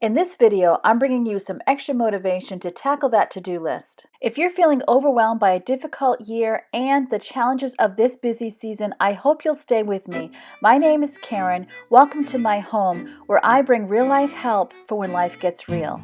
In this video, I'm bringing you some extra motivation to tackle that to-do list. If you're feeling overwhelmed by a difficult year and the challenges of this busy season, I hope you'll stay with me. My name is Karen. Welcome to my home, where I bring real-life help for when life gets real.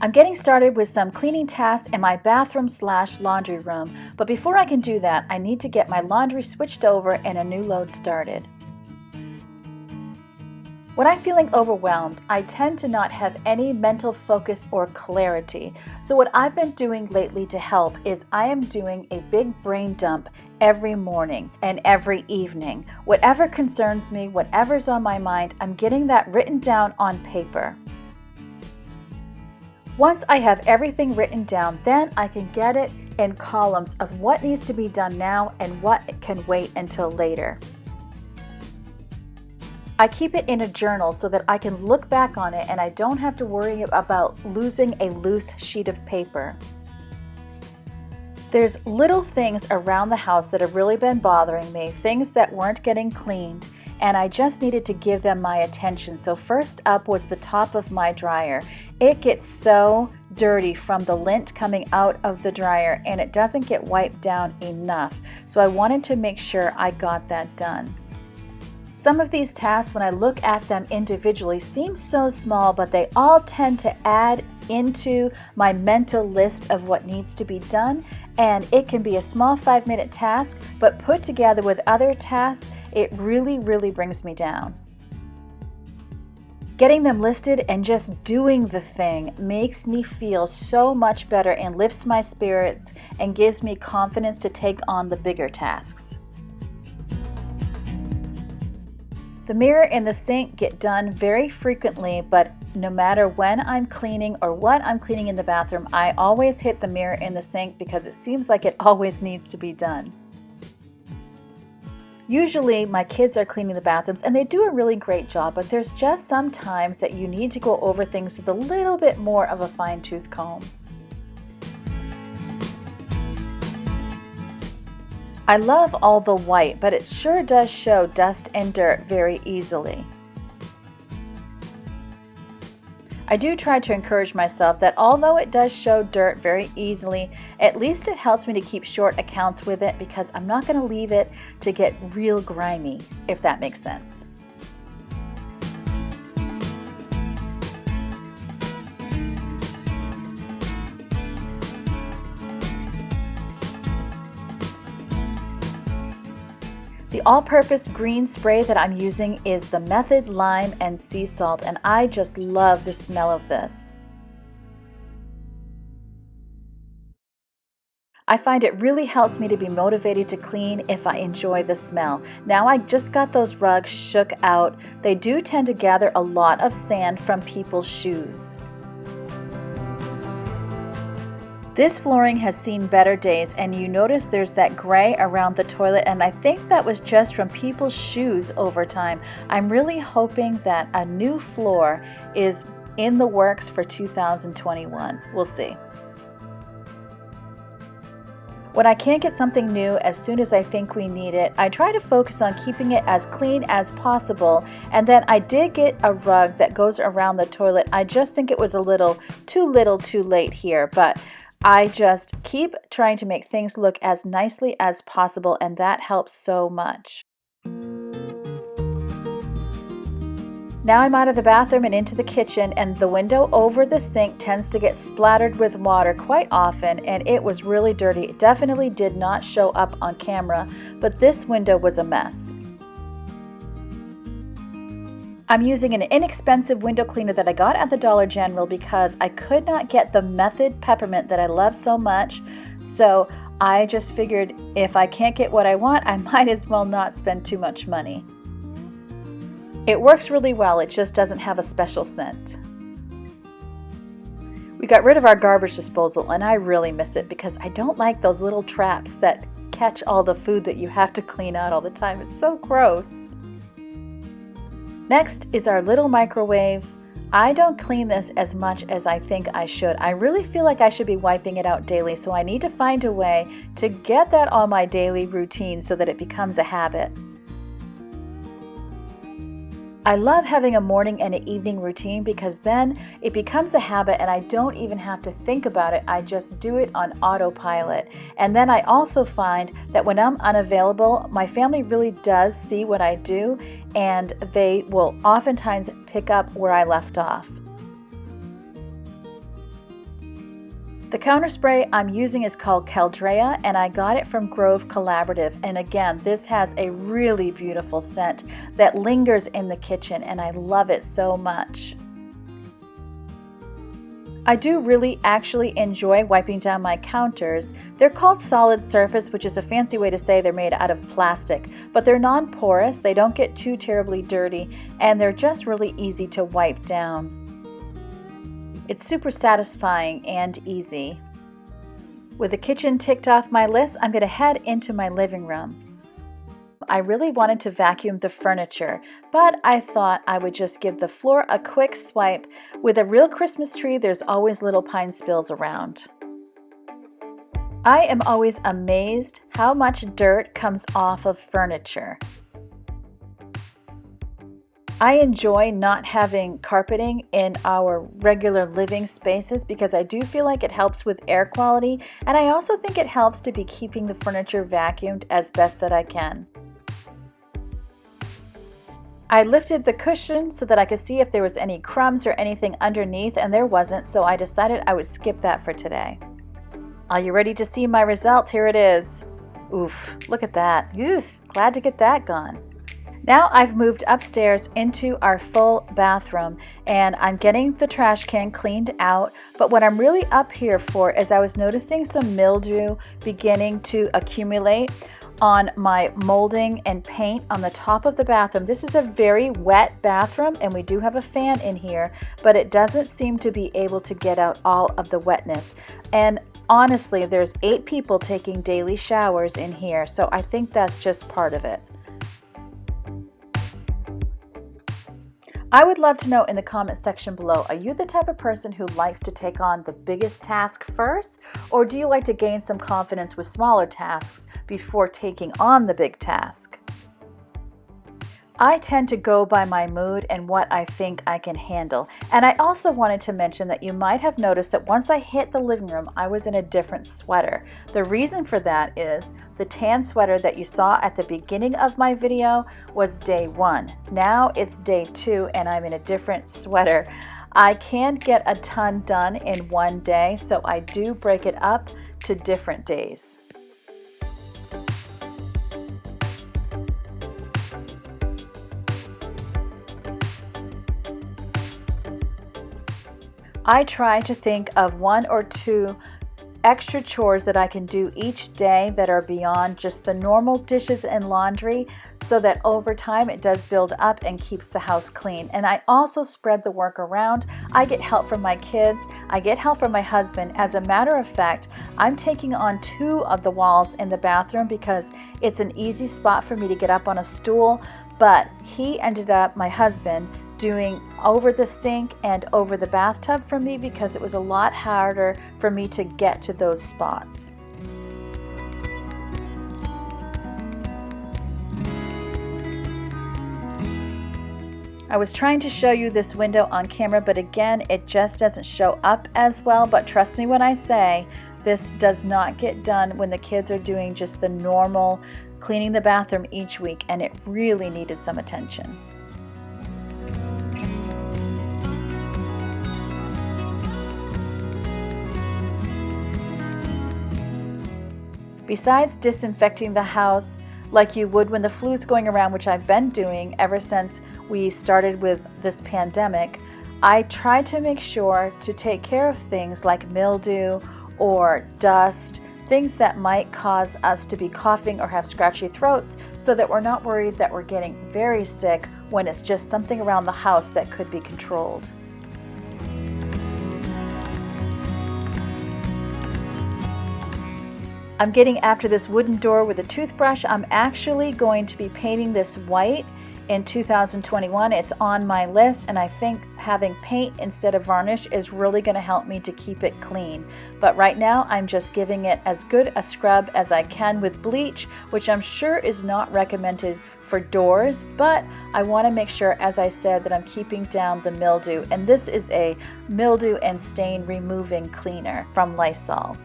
I'm getting started with some cleaning tasks in my bathroom/laundry room, but before I can do that, I need to get my laundry switched over and a new load started. When I'm feeling overwhelmed, I tend to not have any mental focus or clarity. So what I've been doing lately to help is I am doing a big brain dump every morning and every evening. Whatever concerns me, whatever's on my mind, I'm getting that written down on paper. Once I have everything written down, then I can get it in columns of what needs to be done now and what can wait until later. I keep it in a journal so that I can look back on it and I don't have to worry about losing a loose sheet of paper. There's little things around the house that have really been bothering me, things that weren't getting cleaned, and I just needed to give them my attention. So first up was the top of my dryer. It gets so dirty from the lint coming out of the dryer and it doesn't get wiped down enough. So I wanted to make sure I got that done. Some of these tasks, when I look at them individually, seem so small, but they all tend to add into my mental list of what needs to be done. And it can be a small 5-minute task, but put together with other tasks, it really brings me down. Getting them listed and just doing the thing makes me feel so much better and lifts my spirits and gives me confidence to take on the bigger tasks. The mirror and the sink get done very frequently, but no matter when I'm cleaning or what I'm cleaning in the bathroom, I always hit the mirror and the sink because it seems like it always needs to be done. Usually my kids are cleaning the bathrooms and they do a really great job, but there's just some times that you need to go over things with a little bit more of a fine-tooth comb. I love all the white, but it sure does show dust and dirt very easily. I do try to encourage myself that although it does show dirt very easily, at least it helps me to keep short accounts with it because I'm not going to leave it to get real grimy, if that makes sense. The all-purpose green spray that I'm using is the Method Lime and Sea Salt, and I just love the smell of this. I find it really helps me to be motivated to clean if I enjoy the smell. Now I just got those rugs shook out. They do tend to gather a lot of sand from people's shoes. This flooring has seen better days, and you notice there's that gray around the toilet, and I think that was just from people's shoes over time. I'm really hoping that a new floor is in the works for 2021. We'll see. When I can't get something new as soon as I think we need it, I try to focus on keeping it as clean as possible. And then I did get a rug that goes around the toilet. I just think it was a little too late here, but I just keep trying to make things look as nicely as possible, and that helps so much. Now I'm out of the bathroom and into the kitchen, and the window over the sink tends to get splattered with water quite often, and it was really dirty. It definitely did not show up on camera, but this window was a mess. I'm using an inexpensive window cleaner that I got at the Dollar General because I could not get the Method Peppermint that I love so much. So I just figured if I can't get what I want, I might as well not spend too much money. It works really well, it just doesn't have a special scent. We got rid of our garbage disposal and I really miss it because I don't like those little traps that catch all the food that you have to clean out all the time. It's so gross. Next is our little microwave. I don't clean this as much as I think I should. I really feel like I should be wiping it out daily, so I need to find a way to get that on my daily routine so that it becomes a habit. I love having a morning and an evening routine because then it becomes a habit and I don't even have to think about it. I just do it on autopilot. And then I also find that when I'm unavailable, my family really does see what I do and they will oftentimes pick up where I left off. The counter spray I'm using is called Caldrea, and I got it from Grove Collaborative. And again, this has a really beautiful scent that lingers in the kitchen, and I love it so much. I do really actually enjoy wiping down my counters. They're called solid surface, which is a fancy way to say they're made out of plastic, but they're non-porous, they don't get too terribly dirty, and they're just really easy to wipe down. It's super satisfying and easy. With the kitchen ticked off my list, I'm going to head into my living room. I really wanted to vacuum the furniture, but I thought I would just give the floor a quick swipe. With a real Christmas tree, there's always little pine spills around. I am always amazed how much dirt comes off of furniture. I enjoy not having carpeting in our regular living spaces because I do feel like it helps with air quality, and I also think it helps to be keeping the furniture vacuumed as best that I can. I lifted the cushion so that I could see if there was any crumbs or anything underneath, and there wasn't, so I decided I would skip that for today. Are you ready to see my results? Here it is. Oof, look at that. Oof, glad to get that gone. Now I've moved upstairs into our full bathroom and I'm getting the trash can cleaned out, but what I'm really up here for is I was noticing some mildew beginning to accumulate on my molding and paint on the top of the bathroom. This is a very wet bathroom and we do have a fan in here, but it doesn't seem to be able to get out all of the wetness. And honestly, there's 8 people taking daily showers in here, so I think that's just part of it. I would love to know in the comment section below, are you the type of person who likes to take on the biggest task first, or do you like to gain some confidence with smaller tasks before taking on the big task? I tend to go by my mood and what I think I can handle. And I also wanted to mention that you might have noticed that once I hit the living room, I was in a different sweater. The reason for that is the tan sweater that you saw at the beginning of my video was day 1. Now it's day 2 and I'm in a different sweater. I can't get a ton done in one day, so I do break it up to different days. I try to think of 1 or 2 extra chores that I can do each day that are beyond just the normal dishes and laundry, so that over time it does build up and keeps the house clean. And I also spread the work around. I get help from my kids. I get help from my husband. As a matter of fact, I'm taking on 2 of the walls in the bathroom because it's an easy spot for me to get up on a stool, but he ended up, my husband, doing over the sink and over the bathtub for me because it was a lot harder for me to get to those spots. I was trying to show you this window on camera, but again, it just doesn't show up as well. But trust me when I say this does not get done when the kids are doing just the normal cleaning the bathroom each week, and it really needed some attention. Besides disinfecting the house like you would when the flu's going around, which I've been doing ever since we started with this pandemic, I try to make sure to take care of things like mildew or dust, things that might cause us to be coughing or have scratchy throats, so that we're not worried that we're getting very sick when it's just something around the house that could be controlled. I'm getting after this wooden door with a toothbrush. I'm actually going to be painting this white in 2021. It's on my list, and I think having paint instead of varnish is really going to help me to keep it clean. But right now I'm just giving it as good a scrub as I can with bleach, which I'm sure is not recommended for doors, but I want to make sure, as I said, that I'm keeping down the mildew. And this is a mildew and stain removing cleaner from Lysol.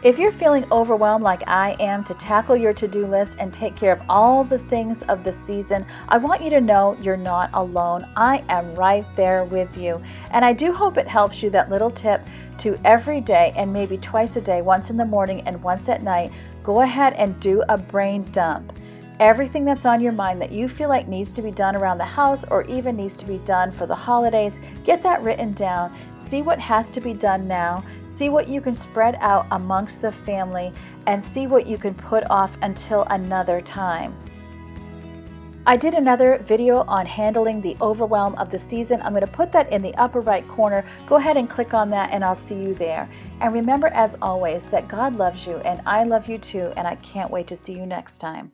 If you're feeling overwhelmed like I am to tackle your to-do list and take care of all the things of the season, I want you to know you're not alone. I am right there with you. And I do hope it helps you, that little tip to every day, and maybe twice a day, once in the morning and once at night, go ahead and do a brain dump. Everything that's on your mind that you feel like needs to be done around the house or even needs to be done for the holidays, get that written down. See what has to be done now. See what you can spread out amongst the family, and see what you can put off until another time. I did another video on handling the overwhelm of the season. I'm going to put that in the upper right corner. Go ahead and click on that and I'll see you there. And remember, as always, that God loves you and I love you too, and I can't wait to see you next time.